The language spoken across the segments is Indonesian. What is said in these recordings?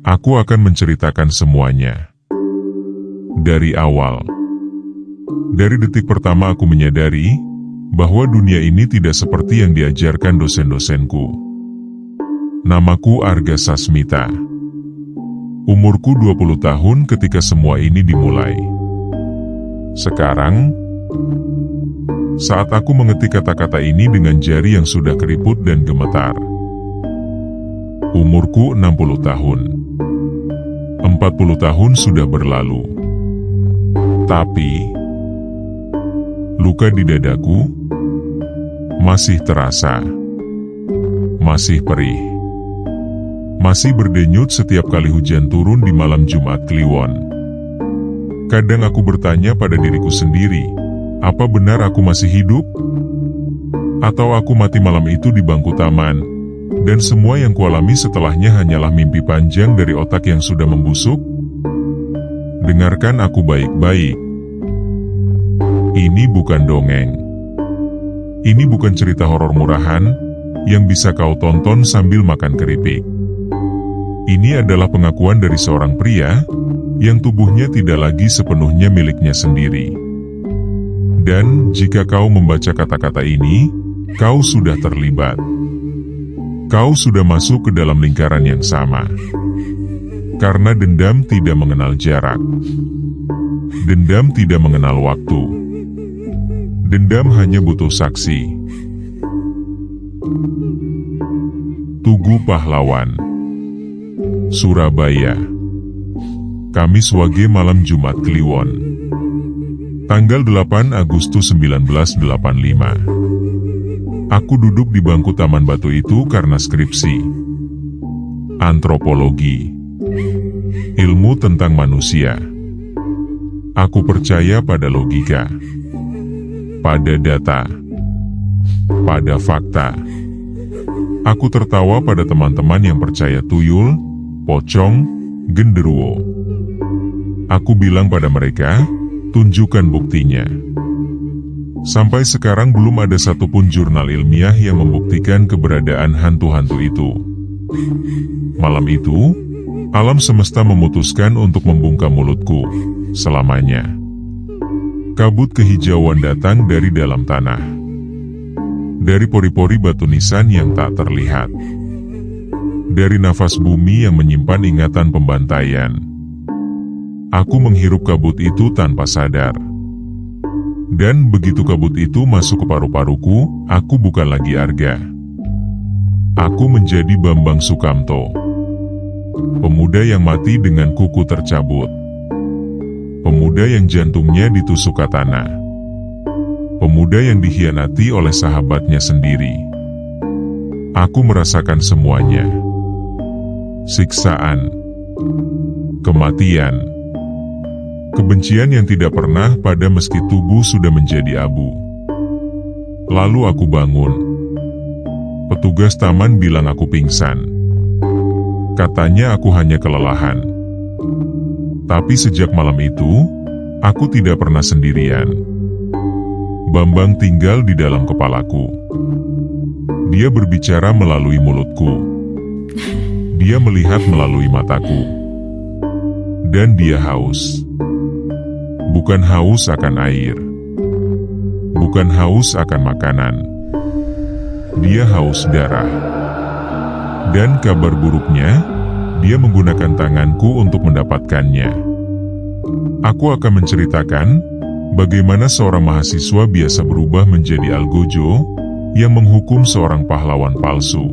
Aku akan menceritakan semuanya. Dari awal. Dari detik pertama aku menyadari bahwa dunia ini tidak seperti yang diajarkan dosen-dosenku. Namaku Arga Sasmita. Umurku 20 tahun ketika semua ini dimulai. Sekarang, saat aku mengetik kata-kata ini dengan jari yang sudah keriput dan gemetar. Umurku 60 tahun. 40 tahun sudah berlalu. Tapi, luka di dadaku masih terasa. Masih perih. Masih berdenyut setiap kali hujan turun di malam Jumat Kliwon. Kadang aku bertanya pada diriku sendiri, apa benar aku masih hidup? Atau aku mati malam itu di bangku taman, dan semua yang kualami setelahnya hanyalah mimpi panjang dari otak yang sudah membusuk? Dengarkan aku baik-baik. Ini bukan dongeng. Ini bukan cerita horor murahan yang bisa kau tonton sambil makan keripik. Ini adalah pengakuan dari seorang pria yang tubuhnya tidak lagi sepenuhnya miliknya sendiri. Dan jika kau membaca kata-kata ini, kau sudah terlibat. Kau sudah masuk ke dalam lingkaran yang sama. Karena dendam tidak mengenal jarak. Dendam tidak mengenal waktu. Dendam hanya butuh saksi. Tugu Pahlawan, Surabaya. Kamis Wage malam Jumat Kliwon. Tanggal 8 Agustus 1985. Aku duduk di bangku taman batu itu karena skripsi. Antropologi. Ilmu tentang manusia. Aku percaya pada logika. Pada data. Pada fakta. Aku tertawa pada teman-teman yang percaya tuyul, pocong, genderuwo. Aku bilang pada mereka, tunjukkan buktinya. Sampai sekarang belum ada satupun jurnal ilmiah yang membuktikan keberadaan hantu-hantu itu. Malam itu, alam semesta memutuskan untuk membungkam mulutku selamanya. Kabut kehijauan datang dari dalam tanah. Dari pori-pori batu nisan yang tak terlihat. Dari nafas bumi yang menyimpan ingatan pembantaian. Aku menghirup kabut itu tanpa sadar. Dan begitu kabut itu masuk ke paru-paruku, aku bukan lagi Arga. Aku menjadi Bambang Sukamto. Pemuda yang mati dengan kuku tercabut. Pemuda yang jantungnya ditusuk katana. Pemuda yang dikhianati oleh sahabatnya sendiri. Aku merasakan semuanya. Siksaan. Kematian. Kebencian yang tidak pernah pada meski tubuh sudah menjadi abu. Lalu aku bangun. Petugas taman bilang aku pingsan. Katanya aku hanya kelelahan. Tapi sejak malam itu, aku tidak pernah sendirian. Bambang tinggal di dalam kepalaku. Dia berbicara melalui mulutku. Dia melihat melalui mataku. Dan dia haus. Bukan haus akan air. Bukan haus akan makanan. Dia haus darah. Dan kabar buruknya, dia menggunakan tanganku untuk mendapatkannya. Aku akan menceritakan bagaimana seorang mahasiswa biasa berubah menjadi algojo yang menghukum seorang pahlawan palsu.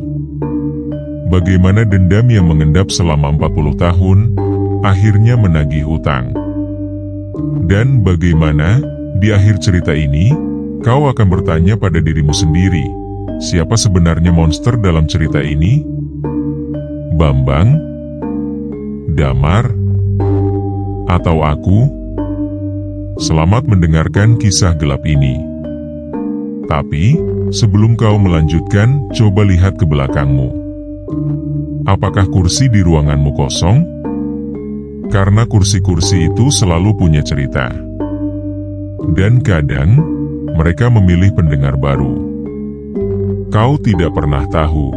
Bagaimana dendam yang mengendap selama 40 tahun akhirnya menagih hutang. Dan bagaimana di akhir cerita ini kau akan bertanya pada dirimu sendiri, siapa sebenarnya monster dalam cerita ini? Bambang? Damar? Atau aku? Selamat mendengarkan kisah gelap ini. Tapi, sebelum kau melanjutkan, coba lihat ke belakangmu. Apakah kursi di ruanganmu kosong? Karena kursi-kursi itu selalu punya cerita. Dan kadang, mereka memilih pendengar baru. Kau tidak pernah tahu.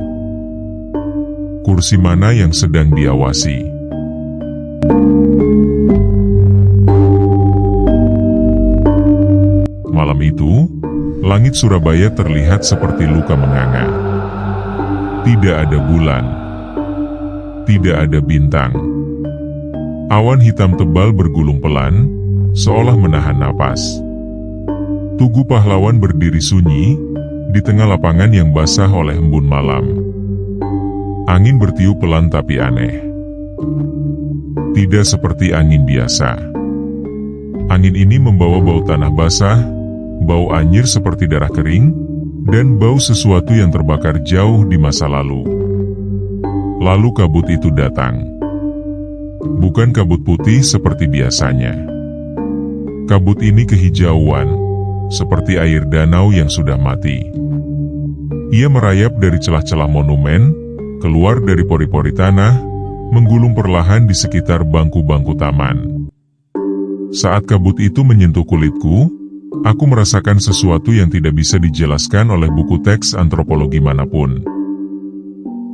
kursi mana yang sedang diawasi. Malam itu, langit Surabaya terlihat seperti luka menganga. Tidak ada bulan, tidak ada bintang. Awan hitam tebal bergulung pelan, seolah menahan napas. Tugu Pahlawan berdiri sunyi, di tengah lapangan yang basah oleh embun malam. Angin bertiup pelan tapi aneh. Tidak seperti angin biasa. Angin ini membawa bau tanah basah, bau anyir seperti darah kering, dan bau sesuatu yang terbakar jauh di masa lalu. Lalu kabut itu datang. Bukan kabut putih seperti biasanya. Kabut ini kehijauan, seperti air danau yang sudah mati. Ia merayap dari celah-celah monumen, keluar dari pori-pori tanah, menggulung perlahan di sekitar bangku-bangku taman. Saat kabut itu menyentuh kulitku, aku merasakan sesuatu yang tidak bisa dijelaskan oleh buku teks antropologi manapun.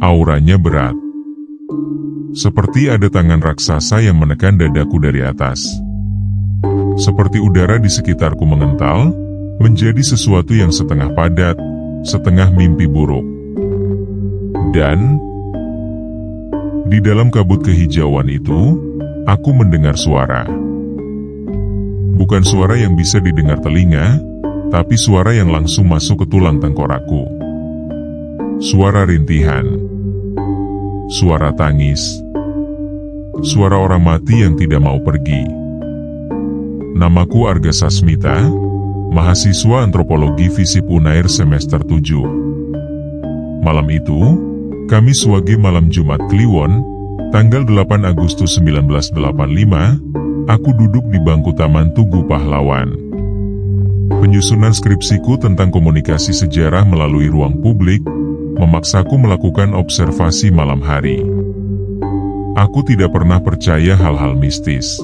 Auranya berat. Seperti ada tangan raksasa yang menekan dadaku dari atas. Seperti udara di sekitarku mengental, menjadi sesuatu yang setengah padat, setengah mimpi buruk. Dan di dalam kabut kehijauan itu, aku mendengar suara. Bukan suara yang bisa didengar telinga, tapi suara yang langsung masuk ke tulang tengkorakku. Suara rintihan, suara tangis, suara orang mati yang tidak mau pergi. Namaku Arga Sasmita, mahasiswa antropologi FISIP Unair semester 7. Malam itu, Kamis Wage malam Jumat Kliwon, tanggal 8 Agustus 1985, aku duduk di bangku Taman Tugu Pahlawan. Penyusunan skripsiku tentang komunikasi sejarah melalui ruang publik, memaksaku melakukan observasi malam hari. Aku tidak pernah percaya hal-hal mistis.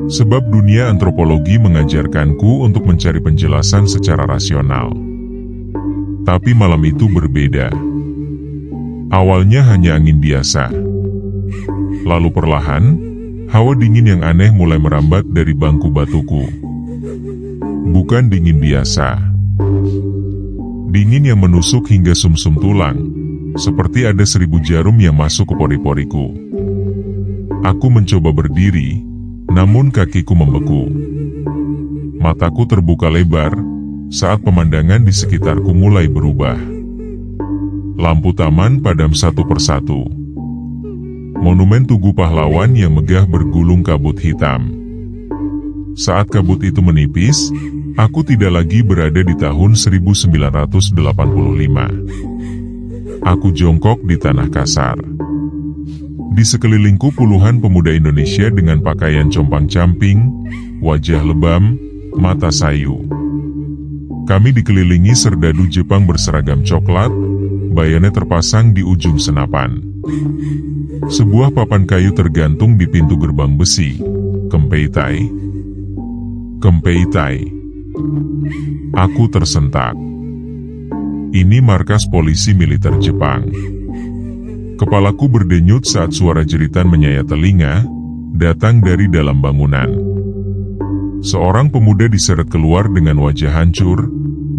Sebab dunia antropologi mengajarkanku untuk mencari penjelasan secara rasional. Tapi malam itu berbeda. Awalnya hanya angin biasa. Lalu perlahan, hawa dingin yang aneh mulai merambat dari bangku batuku. Bukan dingin biasa. Dingin yang menusuk hingga sumsum tulang, seperti ada 1000 jarum yang masuk ke pori-poriku. Aku mencoba berdiri, namun kakiku membeku. Mataku terbuka lebar, saat pemandangan di sekitarku mulai berubah. Lampu taman padam satu persatu. Monumen Tugu Pahlawan yang megah bergulung kabut hitam. Saat kabut itu menipis, aku tidak lagi berada di tahun 1985. Aku jongkok di tanah kasar. Di sekelilingku puluhan pemuda Indonesia dengan pakaian compang-camping, wajah lebam, mata sayu. Kami dikelilingi serdadu Jepang berseragam coklat, bayonet terpasang di ujung senapan. Sebuah papan kayu tergantung di pintu gerbang besi. Kempeitai. Kempeitai. Aku tersentak. Ini markas polisi militer Jepang. Kepalaku berdenyut saat suara jeritan menyayat telinga, datang dari dalam bangunan. Seorang pemuda diseret keluar dengan wajah hancur,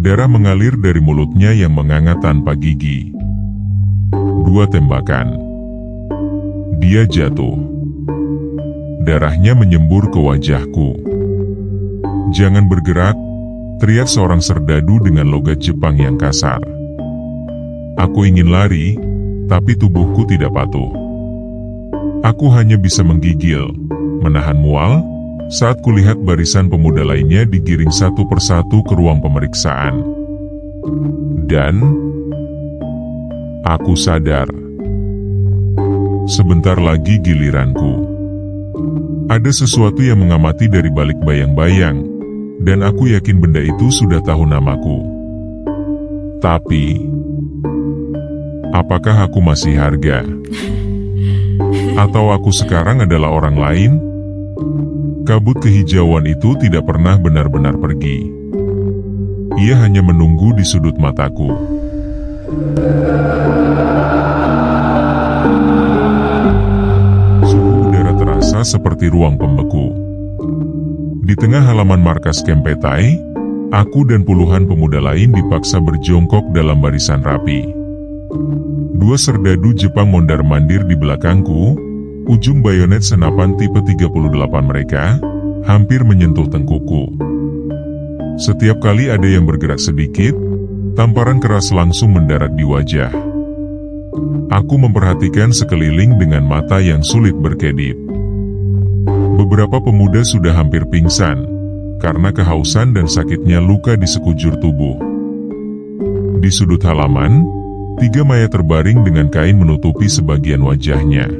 darah mengalir dari mulutnya yang menganga tanpa gigi. 2 tembakan. Dia jatuh. Darahnya menyembur ke wajahku. "Jangan bergerak," teriak seorang serdadu dengan logat Jepang yang kasar. Aku ingin lari, tapi tubuhku tidak patuh. Aku hanya bisa menggigil, menahan mual, saat kulihat barisan pemuda lainnya digiring satu persatu ke ruang pemeriksaan. Dan aku sadar. Sebentar lagi giliranku. Ada sesuatu yang mengamati dari balik bayang-bayang, dan aku yakin benda itu sudah tahu namaku. Tapi, apakah aku masih harga? Atau aku sekarang adalah orang lain? Kabut kehijauan itu tidak pernah benar-benar pergi. Ia hanya menunggu di sudut mataku. seperti ruang pembeku. Di tengah halaman markas Kempetai, aku dan puluhan pemuda lain dipaksa berjongkok dalam barisan rapi. Dua serdadu Jepang mondar-mandir di belakangku, ujung bayonet senapan tipe 38 mereka hampir menyentuh tengkukku. Setiap kali ada yang bergerak sedikit, tamparan keras langsung mendarat di wajah. Aku memperhatikan sekeliling dengan mata yang sulit berkedip. Beberapa pemuda sudah hampir pingsan karena kehausan dan sakitnya luka di sekujur tubuh. Di sudut halaman, 3 mayat terbaring dengan kain menutupi sebagian wajahnya.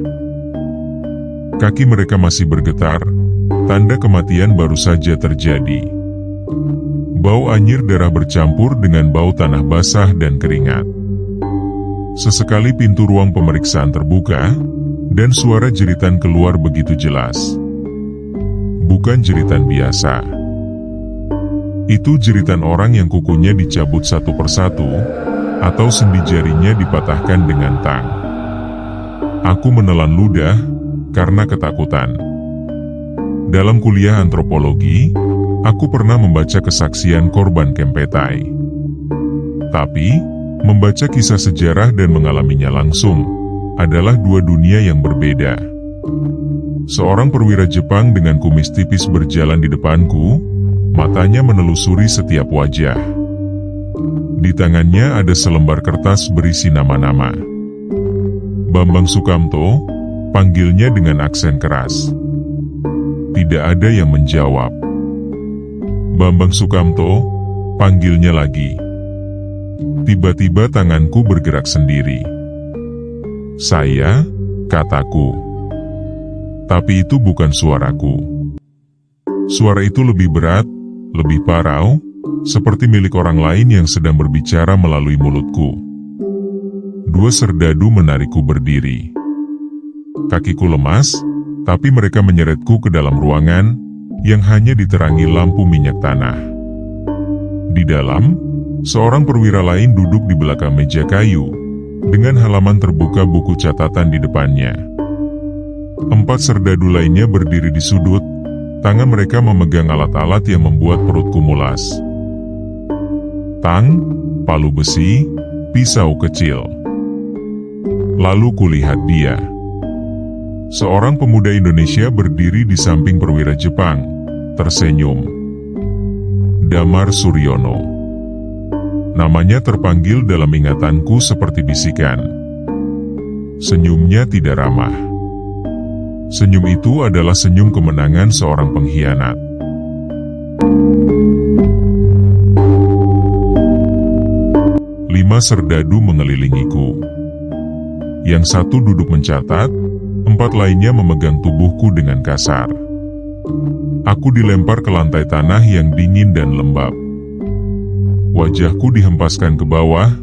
Kaki mereka masih bergetar, tanda kematian baru saja terjadi. Bau anyir darah bercampur dengan bau tanah basah dan keringat. Sesekali pintu ruang pemeriksaan terbuka, dan suara jeritan keluar begitu jelas. Bukan jeritan biasa. Itu jeritan orang yang kukunya dicabut satu persatu, atau sendi jarinya dipatahkan dengan tang. Aku menelan ludah, karena ketakutan. Dalam kuliah antropologi, aku pernah membaca kesaksian korban Kempetai. Tapi, membaca kisah sejarah dan mengalaminya langsung adalah dua dunia yang berbeda. Seorang perwira Jepang dengan kumis tipis berjalan di depanku, matanya menelusuri setiap wajah. Di tangannya ada selembar kertas berisi nama-nama. Bambang Sukamto, panggilnya dengan aksen keras. Tidak ada yang menjawab. Bambang Sukamto, panggilnya lagi. Tiba-tiba tanganku bergerak sendiri. Saya, kataku. Tapi itu bukan suaraku. Suara itu lebih berat, lebih parau, seperti milik orang lain yang sedang berbicara melalui mulutku. Dua serdadu menarikku berdiri. Kakiku lemas, tapi mereka menyeretku ke dalam ruangan yang hanya diterangi lampu minyak tanah. Di dalam, seorang perwira lain duduk di belakang meja kayu, dengan halaman terbuka buku catatan di depannya. 4 serdadu lainnya berdiri di sudut, tangan mereka memegang alat-alat yang membuat perutku mulas. Tang, palu besi, pisau kecil. Lalu kulihat dia. Seorang pemuda Indonesia berdiri di samping perwira Jepang, tersenyum. Damar Suryono. Namanya terpanggil dalam ingatanku seperti bisikan. Senyumnya tidak ramah. Senyum itu adalah senyum kemenangan seorang pengkhianat. Lima serdadu mengelilingiku. Yang satu duduk mencatat, 4 lainnya memegang tubuhku dengan kasar. Aku dilempar ke lantai tanah yang dingin dan lembab. Wajahku dihempaskan ke bawah,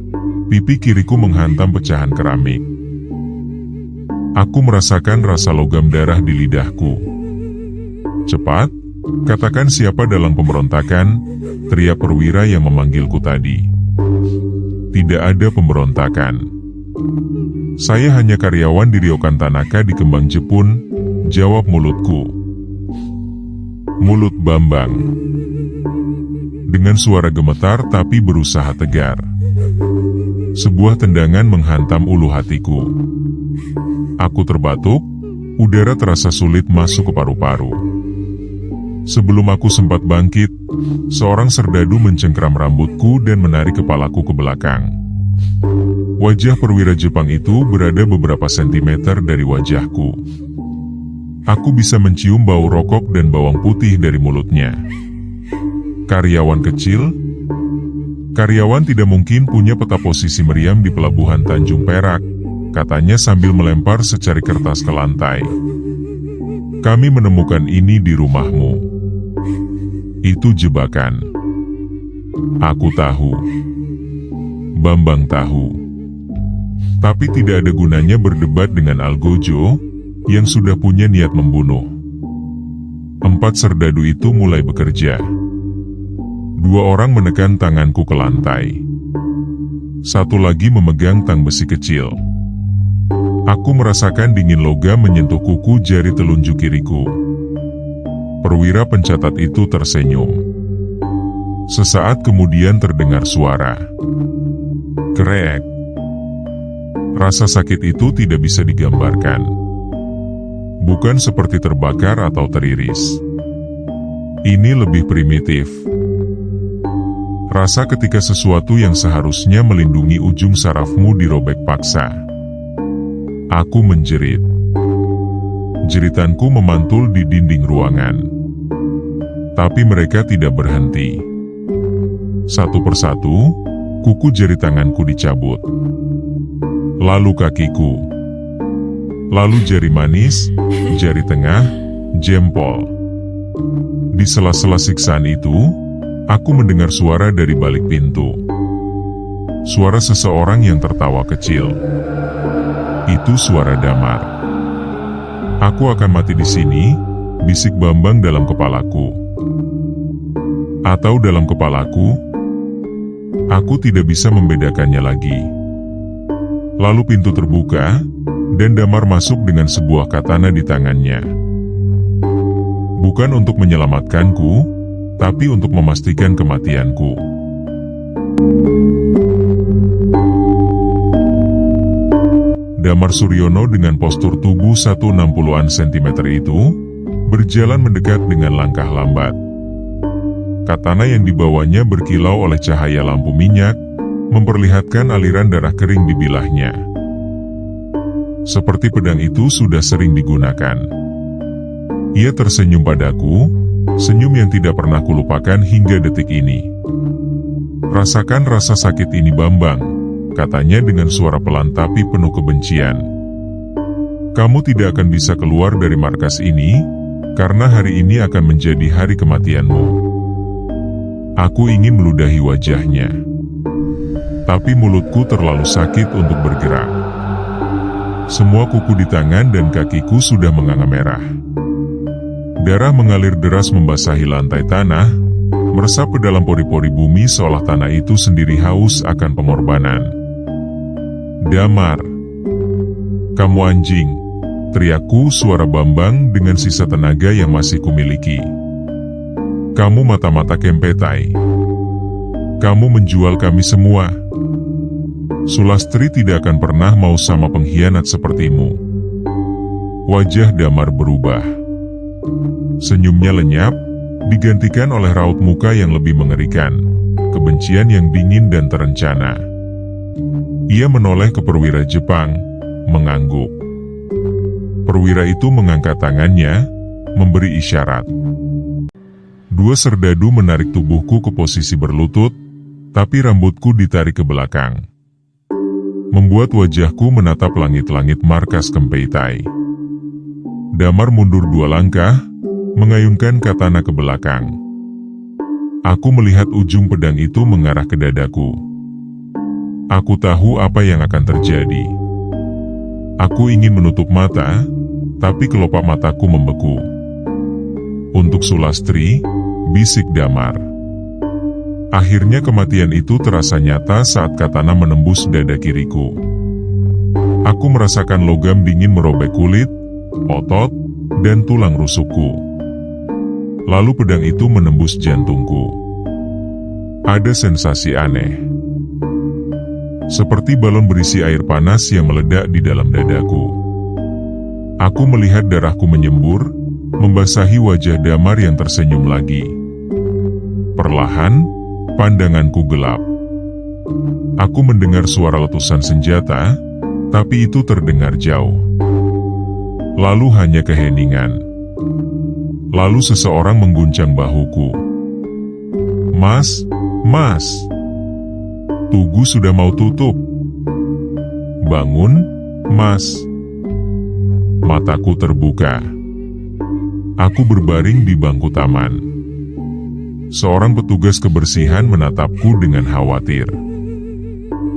pipi kiriku menghantam pecahan keramik. Aku merasakan rasa logam darah di lidahku. Cepat, katakan siapa dalam pemberontakan, teriak perwira yang memanggilku tadi. Tidak ada pemberontakan. Saya hanya karyawan di Ryokan Tanaka di Kembang Jepun, jawab mulutku. Mulut Bambang. Dengan suara gemetar tapi berusaha tegar. Sebuah tendangan menghantam ulu hatiku. Aku terbatuk, udara terasa sulit masuk ke paru-paru. Sebelum aku sempat bangkit, seorang serdadu mencengkram rambutku dan menarik kepalaku ke belakang. Wajah perwira Jepang itu berada beberapa sentimeter dari wajahku. Aku bisa mencium bau rokok dan bawang putih dari mulutnya. Karyawan kecil? Karyawan tidak mungkin punya peta posisi meriam di pelabuhan Tanjung Perak, katanya sambil melempar secari kertas ke lantai. Kami menemukan ini di rumahmu. Itu jebakan. Aku tahu. Bambang tahu. Tapi tidak ada gunanya berdebat dengan Algojo, yang sudah punya niat membunuh. 4 serdadu itu mulai bekerja. 2 orang menekan tanganku ke lantai. 1 lagi memegang tang besi kecil. Aku merasakan dingin logam menyentuh kuku jari telunjuk kiriku. Perwira pencatat itu tersenyum. Sesaat kemudian terdengar suara. Krek. Rasa sakit itu tidak bisa digambarkan. Bukan seperti terbakar atau teriris. Ini lebih primitif. Rasa ketika sesuatu yang seharusnya melindungi ujung sarafmu dirobek paksa. Aku menjerit. Jeritanku memantul di dinding ruangan. Tapi mereka tidak berhenti. Satu persatu, kuku jari tanganku dicabut. Lalu kakiku. Lalu jari manis, jari tengah, jempol. Di sela-sela siksaan itu, aku mendengar suara dari balik pintu. Suara seseorang yang tertawa kecil. Itu suara Damar. Aku akan mati di sini, bisik Bambang dalam kepalaku. Atau dalam kepalaku, aku tidak bisa membedakannya lagi. Lalu pintu terbuka, dan Damar masuk dengan sebuah katana di tangannya. Bukan untuk menyelamatkanku, tapi untuk memastikan kematianku. Damar Suryono dengan postur tubuh 160-an cm itu, berjalan mendekat dengan langkah lambat. Katana yang dibawanya berkilau oleh cahaya lampu minyak, memperlihatkan aliran darah kering di bilahnya. Seperti pedang itu sudah sering digunakan. Ia tersenyum padaku, senyum yang tidak pernah kulupakan hingga detik ini. Rasakan rasa sakit ini Bambang, katanya dengan suara pelan tapi penuh kebencian. Kamu tidak akan bisa keluar dari markas ini, karena hari ini akan menjadi hari kematianmu. Aku ingin meludahi wajahnya. Tapi mulutku terlalu sakit untuk bergerak. Semua kuku di tangan dan kakiku sudah menganga merah. Darah mengalir deras membasahi lantai tanah, meresap ke dalam pori-pori bumi seolah tanah itu sendiri haus akan pengorbanan. Damar. Kamu anjing, teriakku suara Bambang dengan sisa tenaga yang masih kumiliki. Kamu mata-mata Kempetai. Kamu menjual kami semua. Sulastri tidak akan pernah mau sama pengkhianat sepertimu. Wajah Damar berubah. Senyumnya lenyap, digantikan oleh raut muka yang lebih mengerikan. Kebencian yang dingin dan terencana. Ia menoleh ke perwira Jepang, mengangguk. Perwira itu mengangkat tangannya, memberi isyarat. Dua serdadu menarik tubuhku ke posisi berlutut, tapi rambutku ditarik ke belakang. Membuat wajahku menatap langit-langit markas Kempetai. Damar mundur 2 langkah, mengayunkan katana ke belakang. Aku melihat ujung pedang itu mengarah ke dadaku. Aku tahu apa yang akan terjadi. Aku ingin menutup mata, tapi kelopak mataku membeku. Untuk Sulastri, bisik Damar. Akhirnya kematian itu terasa nyata saat katana menembus dada kiriku. Aku merasakan logam dingin merobek kulit, otot, dan tulang rusukku. Lalu pedang itu menembus jantungku. Ada sensasi aneh. Seperti balon berisi air panas yang meledak di dalam dadaku. Aku melihat darahku menyembur, membasahi wajah Damar yang tersenyum lagi. Perlahan, pandanganku gelap. Aku mendengar suara letusan senjata, tapi itu terdengar jauh. Lalu hanya keheningan. Lalu seseorang mengguncang bahuku. Mas, Mas. Tugu sudah mau tutup. Bangun, Mas. Mataku terbuka. Aku berbaring di bangku taman. Seorang petugas kebersihan menatapku dengan khawatir.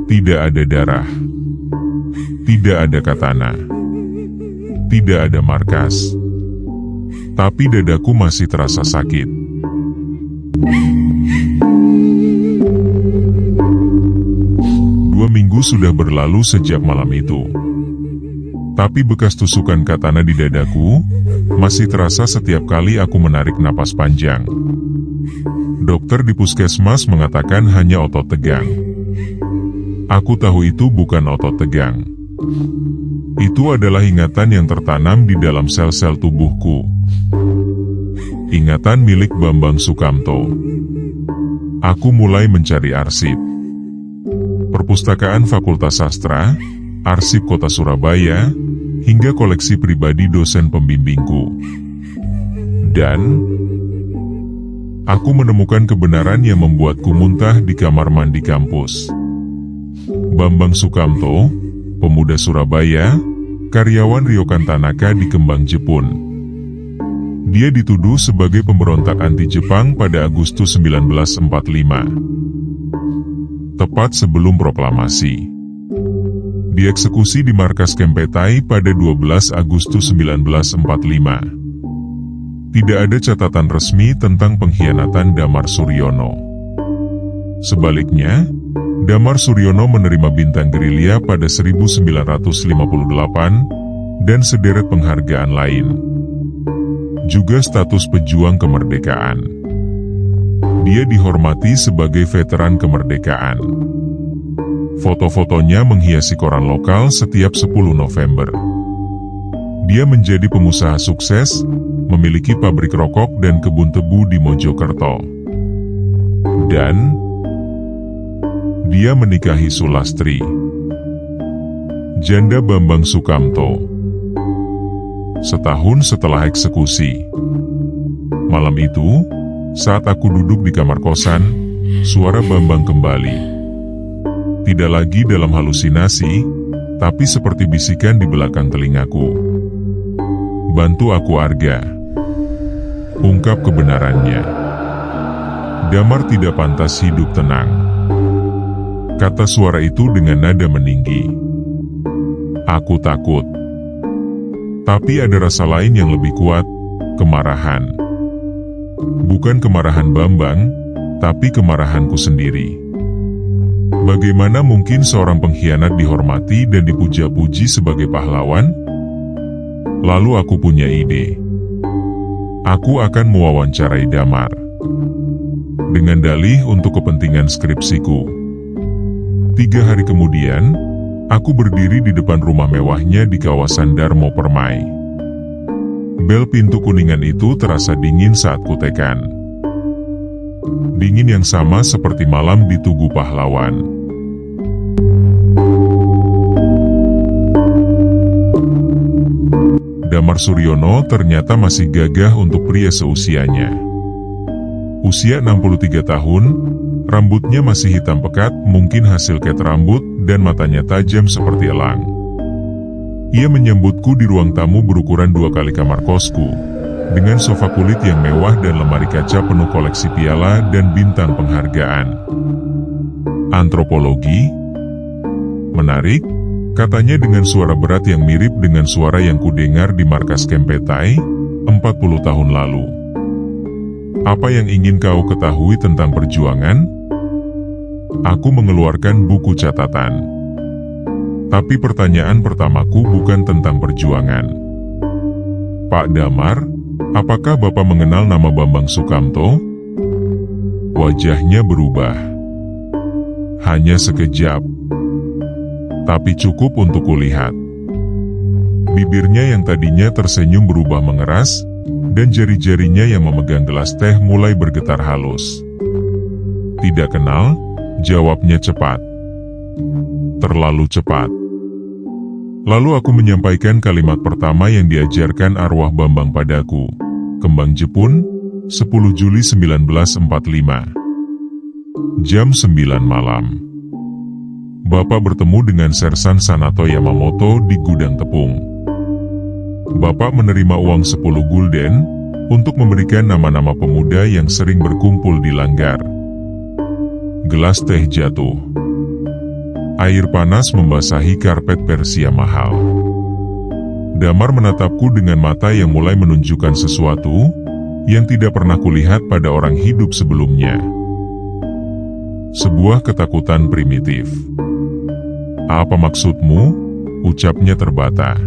Tidak ada darah. Tidak ada katana. Tidak ada markas. Tapi dadaku masih terasa sakit. 2 minggu sudah berlalu sejak malam itu. Tapi bekas tusukan katana di dadaku masih terasa setiap kali aku menarik napas panjang. Dokter di puskesmas mengatakan hanya otot tegang. Aku tahu itu bukan otot tegang. Itu adalah ingatan yang tertanam di dalam sel-sel tubuhku. Ingatan milik Bambang Sukamto. Aku mulai mencari arsip. Perpustakaan Fakultas Sastra, arsip Kota Surabaya, hingga koleksi pribadi dosen pembimbingku. Dan aku menemukan kebenaran yang membuatku muntah di kamar mandi kampus. Bambang Sukamto, pemuda Surabaya, karyawan Ryokan Tanaka di Kembang Jepun. Dia dituduh sebagai pemberontak anti-Jepang pada Agustus 1945. Tepat sebelum proklamasi. Dieksekusi di markas Kempetai pada 12 Agustus 1945. Tidak ada catatan resmi tentang pengkhianatan Damar Suryono. Sebaliknya, Damar Suryono menerima bintang gerilya pada 1958 dan sederet penghargaan lain. Juga status pejuang kemerdekaan. Dia dihormati sebagai veteran kemerdekaan. Foto-fotonya menghiasi koran lokal setiap 10 November. Dia menjadi pengusaha sukses, memiliki pabrik rokok dan kebun tebu di Mojokerto. Dan dia menikahi Sulastri, janda Bambang Sukamto. Setahun setelah eksekusi. Malam itu, saat aku duduk di kamar kosan, suara Bambang kembali. Tidak lagi dalam halusinasi, tapi seperti bisikan di belakang telingaku. Bantu aku Arga. Ungkap kebenarannya. Damar tidak pantas hidup tenang. Kata suara itu dengan nada meninggi. Aku takut. Tapi ada rasa lain yang lebih kuat, kemarahan. Bukan kemarahan Bambang, tapi kemarahanku sendiri. Bagaimana mungkin seorang pengkhianat dihormati dan dipuja-puji sebagai pahlawan? Lalu aku punya ide. Aku akan mewawancarai Damar. Dengan dalih untuk kepentingan skripsiku. 3 hari kemudian, aku berdiri di depan rumah mewahnya di kawasan Darmo Permai. Bel pintu kuningan itu terasa dingin saat kutekan. Dingin yang sama seperti malam di Tugu Pahlawan. Damar Suryono ternyata masih gagah untuk pria seusianya. Usia 63 tahun, rambutnya masih hitam pekat, mungkin hasil cat rambut, dan matanya tajam seperti elang. Ia menyambutku di ruang tamu berukuran 2 kali kamar kosku, dengan sofa kulit yang mewah dan lemari kaca penuh koleksi piala dan bintang penghargaan. Antropologi? Menarik, katanya dengan suara berat yang mirip dengan suara yang kudengar di markas Kempetai 40 tahun lalu. Apa yang ingin kau ketahui tentang perjuangan? Aku mengeluarkan buku catatan. Tapi pertanyaan pertamaku bukan tentang perjuangan. Pak Damar, apakah Bapak mengenal nama Bambang Sukamto? Wajahnya berubah. Hanya sekejap. Tapi cukup untuk kulihat. Bibirnya yang tadinya tersenyum berubah mengeras, dan jari-jarinya yang memegang gelas teh mulai bergetar halus. Tidak kenal? Jawabnya cepat. Terlalu cepat. Lalu aku menyampaikan kalimat pertama yang diajarkan arwah Bambang padaku. Kembang Jepun, 10 Juli 1945. Jam 9 malam. Bapak bertemu dengan Sersan Sanato Yamamoto di gudang tepung. Bapak menerima uang 10 gulden untuk memberikan nama-nama pemuda yang sering berkumpul di langgar. Gelas teh jatuh. Air panas membasahi karpet Persia mahal. Damar menatapku dengan mata yang mulai menunjukkan sesuatu yang tidak pernah kulihat pada orang hidup sebelumnya. Sebuah ketakutan primitif. Apa maksudmu? Ucapnya terbata.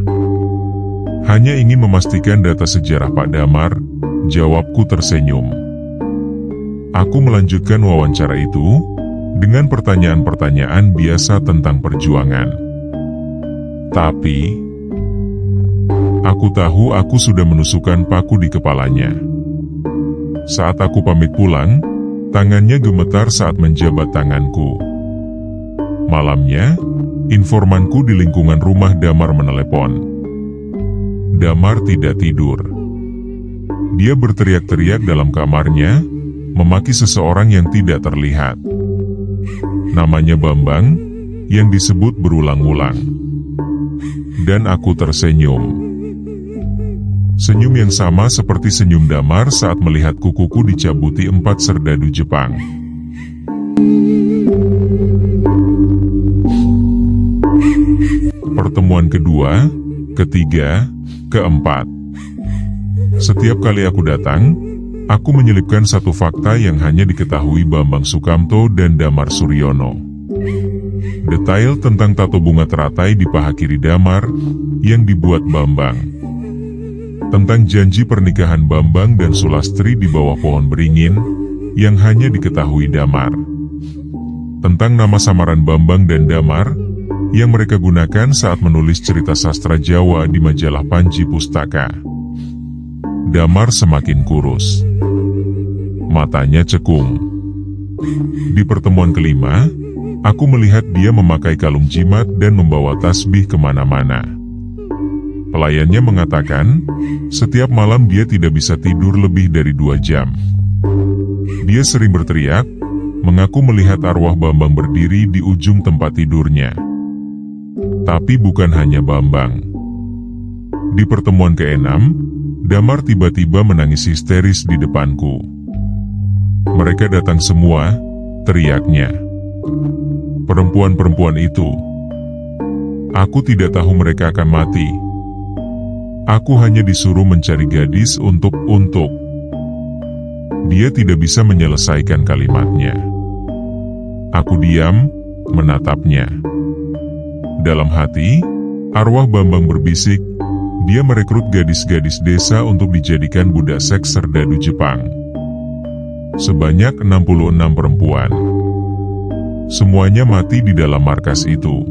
Hanya ingin memastikan data sejarah Pak Damar, jawabku tersenyum. Aku melanjutkan wawancara itu dengan pertanyaan-pertanyaan biasa tentang perjuangan. Tapi, aku tahu aku sudah menusukkan paku di kepalanya. Saat aku pamit pulang, tangannya gemetar saat menjabat tanganku. Malamnya, informanku di lingkungan rumah Damar menelepon. Damar tidak tidur. Dia berteriak-teriak dalam kamarnya, memaki seseorang yang tidak terlihat. Namanya Bambang, yang disebut berulang-ulang. Dan aku tersenyum. Senyum yang sama seperti senyum Damar saat melihat kukuku dicabuti 4 serdadu Jepang. Pertemuan kedua, ketiga, keempat. Setiap kali aku datang, aku menyelipkan satu fakta yang hanya diketahui Bambang Sukamto dan Damar Suryono. Detail tentang tato bunga teratai di paha kiri Damar yang dibuat Bambang. Tentang janji pernikahan Bambang dan Sulastri di bawah pohon beringin yang hanya diketahui Damar. Tentang nama samaran Bambang dan Damar yang mereka gunakan saat menulis cerita sastra Jawa di majalah Panji Pustaka. Damar semakin kurus. Matanya cekung. Di pertemuan kelima, aku melihat dia memakai kalung jimat dan membawa tasbih kemana-mana. Pelayannya mengatakan, setiap malam dia tidak bisa tidur lebih dari 2 jam. Dia sering berteriak, mengaku melihat arwah Bambang berdiri di ujung tempat tidurnya. Tapi bukan hanya Bambang. Di pertemuan ke-6, Damar tiba-tiba menangis histeris di depanku. Mereka datang semua, teriaknya. Perempuan-perempuan itu. Aku tidak tahu mereka akan mati. Aku hanya disuruh mencari gadis untuk. Dia tidak bisa menyelesaikan kalimatnya. Aku diam, menatapnya. Dalam hati, arwah Bambang berbisik, dia merekrut gadis-gadis desa untuk dijadikan budak seks serdadu Jepang. Sebanyak 66 perempuan. Semuanya mati di dalam markas itu.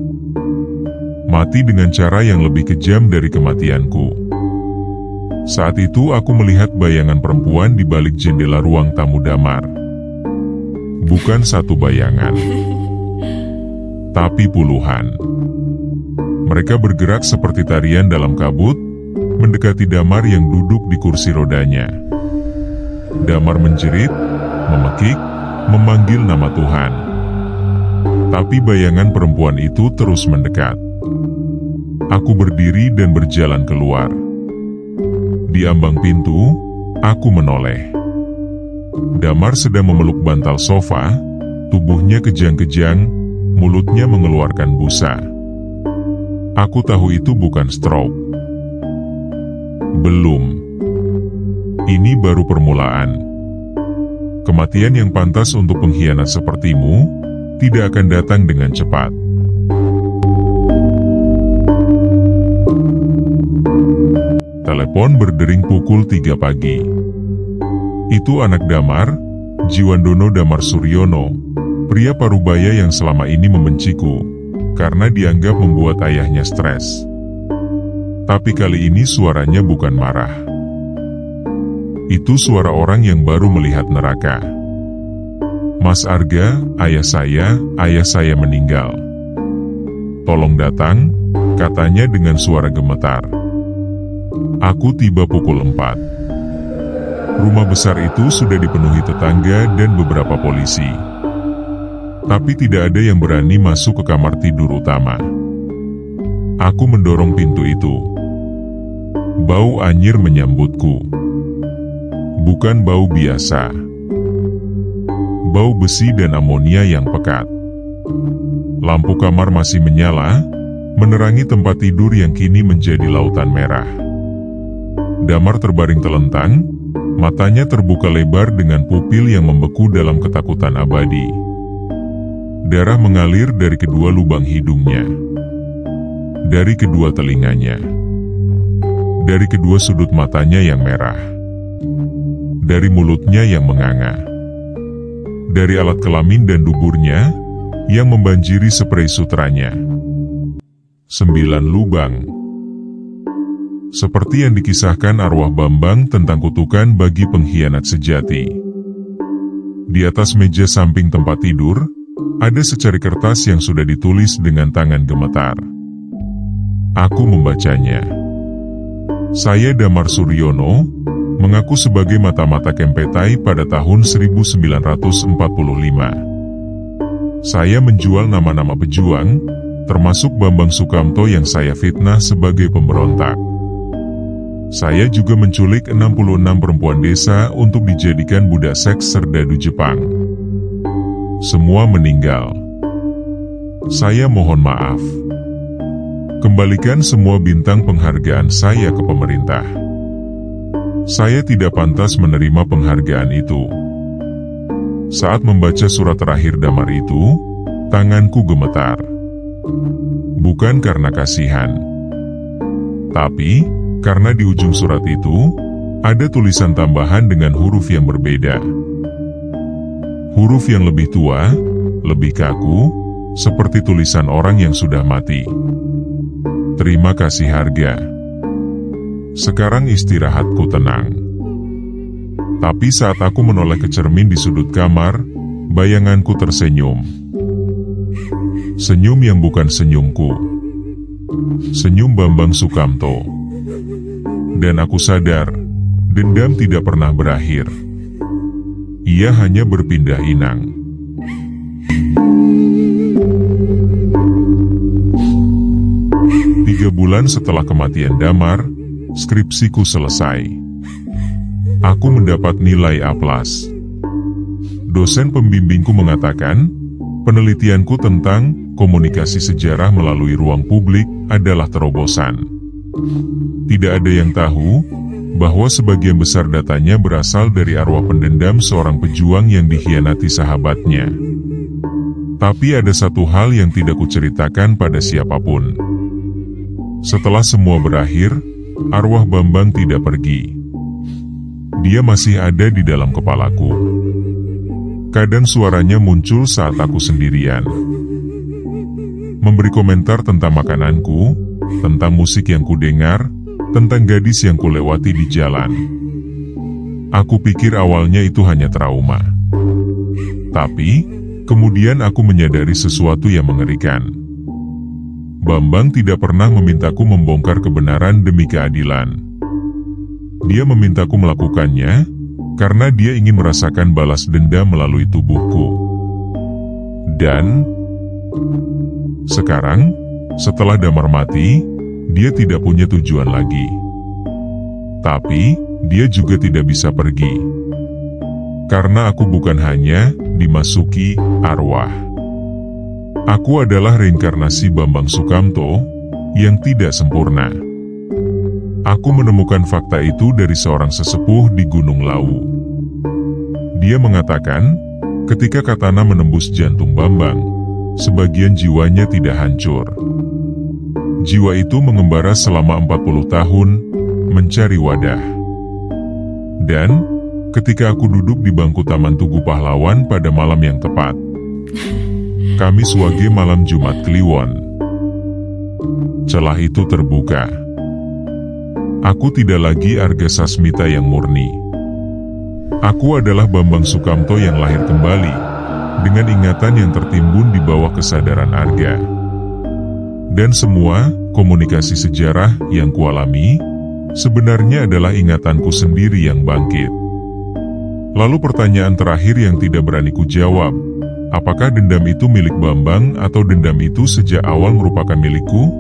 Mati dengan cara yang lebih kejam dari kematianku. Saat itu aku melihat bayangan perempuan di balik jendela ruang tamu Damar. Bukan satu bayangan, tapi puluhan. Mereka bergerak seperti tarian dalam kabut, mendekati Damar yang duduk di kursi rodanya. Damar menjerit, memekik, memanggil nama Tuhan. Tapi bayangan perempuan itu terus mendekat. Aku berdiri dan berjalan keluar. Di ambang pintu, aku menoleh. Damar sedang memeluk bantal sofa, tubuhnya kejang-kejang, mulutnya mengeluarkan busa. Aku tahu itu bukan stroke. Belum. Ini baru permulaan. Kematian yang pantas untuk pengkhianat sepertimu tidak akan datang dengan cepat. Telepon berdering pukul 3 pagi. Itu anak Damar, Jiwandono Damar Suryono, pria Parubaya yang selama ini membenciku, karena dianggap membuat ayahnya stres. Tapi kali ini suaranya bukan marah. Itu suara orang yang baru melihat neraka. Mas Arga, ayah saya meninggal. Tolong datang, katanya dengan suara gemetar. Aku tiba pukul 4. Rumah besar itu sudah dipenuhi tetangga dan beberapa polisi. Tapi tidak ada yang berani masuk ke kamar tidur utama. Aku mendorong pintu itu. Bau anyir menyambutku. Bukan bau biasa. Bau besi dan amonia yang pekat. Lampu kamar masih menyala, menerangi tempat tidur yang kini menjadi lautan merah. Damar terbaring telentang, matanya terbuka lebar dengan pupil yang membeku dalam ketakutan abadi. Darah mengalir dari kedua lubang hidungnya, dari kedua telinganya. dari kedua sudut matanya yang merah, dari mulutnya yang menganga, dari alat kelamin dan duburnya yang membanjiri sprei sutranya. 9 lubang. Seperti yang dikisahkan arwah Bambang tentang kutukan bagi pengkhianat sejati. Di atas meja samping tempat tidur, ada secari kertas yang sudah ditulis dengan tangan gemetar. Aku membacanya. Saya Damar Suryono, mengaku sebagai mata-mata Kempetai pada tahun 1945. Saya menjual nama-nama pejuang, termasuk Bambang Sukamto yang saya fitnah sebagai pemberontak. Saya juga menculik 66 perempuan desa untuk dijadikan budak seks serdadu Jepang. Semua meninggal. Saya mohon maaf. Kembalikan semua bintang penghargaan saya ke pemerintah. Saya tidak pantas menerima penghargaan itu. Saat membaca surat terakhir Damar itu, tanganku gemetar. Bukan karena kasihan, tapi karena di ujung surat itu ada tulisan tambahan dengan huruf yang berbeda. Huruf yang lebih tua, lebih kaku, seperti tulisan orang yang sudah mati. Terima kasih harga. Sekarang istirahatku tenang. Tapi saat aku menoleh ke cermin di sudut kamar, bayanganku tersenyum. Senyum yang bukan senyumku. Senyum Bambang Sukamto. Dan aku sadar, dendam tidak pernah berakhir. Ia hanya berpindah inang. Tiga bulan setelah kematian Damar, skripsiku selesai. Aku mendapat nilai A+. Dosen pembimbingku mengatakan, penelitianku tentang komunikasi sejarah melalui ruang publik adalah terobosan. Tidak ada yang tahu bahwa sebagian besar datanya berasal dari arwah pendendam seorang pejuang yang dikhianati sahabatnya. Tapi ada satu hal yang tidak kuceritakan pada siapapun. Setelah semua berakhir, arwah Bambang tidak pergi. Dia masih ada di dalam kepalaku. Kadang suaranya muncul saat aku sendirian. Memberi komentar tentang makananku, tentang musik yang kudengar, tentang gadis yang kulewati di jalan. Aku pikir awalnya itu hanya trauma. Tapi, kemudian aku menyadari sesuatu yang mengerikan. Bambang tidak pernah memintaku membongkar kebenaran demi keadilan. Dia memintaku melakukannya, karena dia ingin merasakan balas dendam melalui tubuhku. Dan, sekarang, setelah Damar mati, dia tidak punya tujuan lagi. Tapi, dia juga tidak bisa pergi. Karena aku bukan hanya dimasuki arwah. Aku adalah reinkarnasi Bambang Sukamto, yang tidak sempurna. Aku menemukan fakta itu dari seorang sesepuh di Gunung Lawu. Dia mengatakan, ketika katana menembus jantung Bambang, sebagian jiwanya tidak hancur. Jiwa itu mengembara selama 40 tahun, mencari wadah. Dan, ketika aku duduk di bangku Taman Tugu Pahlawan pada malam yang tepat, Kamis Wage malam Jumat Kliwon, celah itu terbuka. Aku tidak lagi Arga Sasmita yang murni. Aku adalah Bambang Sukamto yang lahir kembali, dengan ingatan yang tertimbun di bawah kesadaran Arga. Dan semua komunikasi sejarah yang kualami, sebenarnya adalah ingatanku sendiri yang bangkit. Lalu pertanyaan terakhir yang tidak berani kujawab, apakah dendam itu milik Bambang atau dendam itu sejak awal merupakan milikku?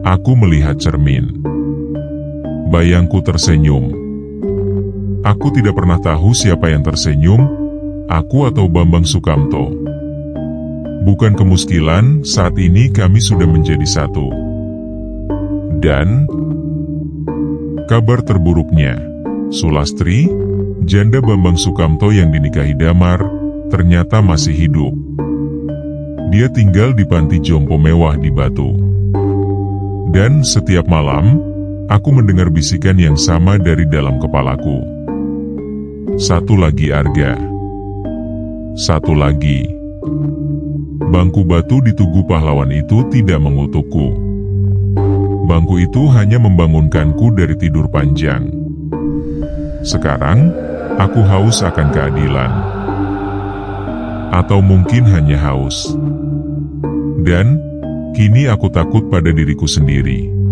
Aku melihat cermin. Bayangku tersenyum. Aku tidak pernah tahu siapa yang tersenyum, aku atau Bambang Sukamto. Bukan kemuskilan, saat ini kami sudah menjadi satu. Dan kabar terburuknya, Sulastri, janda Bambang Sukamto yang dinikahi Damar, ternyata masih hidup. Dia tinggal di panti jompo mewah di Batu. Dan setiap malam, Aku mendengar bisikan yang sama dari dalam kepalaku. Satu lagi Arga. Satu lagi. Bangku batu di tugu pahlawan itu tidak mengutukku. Bangku itu hanya membangunkanku dari tidur panjang. Sekarang, aku haus akan keadilan. Atau mungkin hanya haus. Dan, kini aku takut pada diriku sendiri.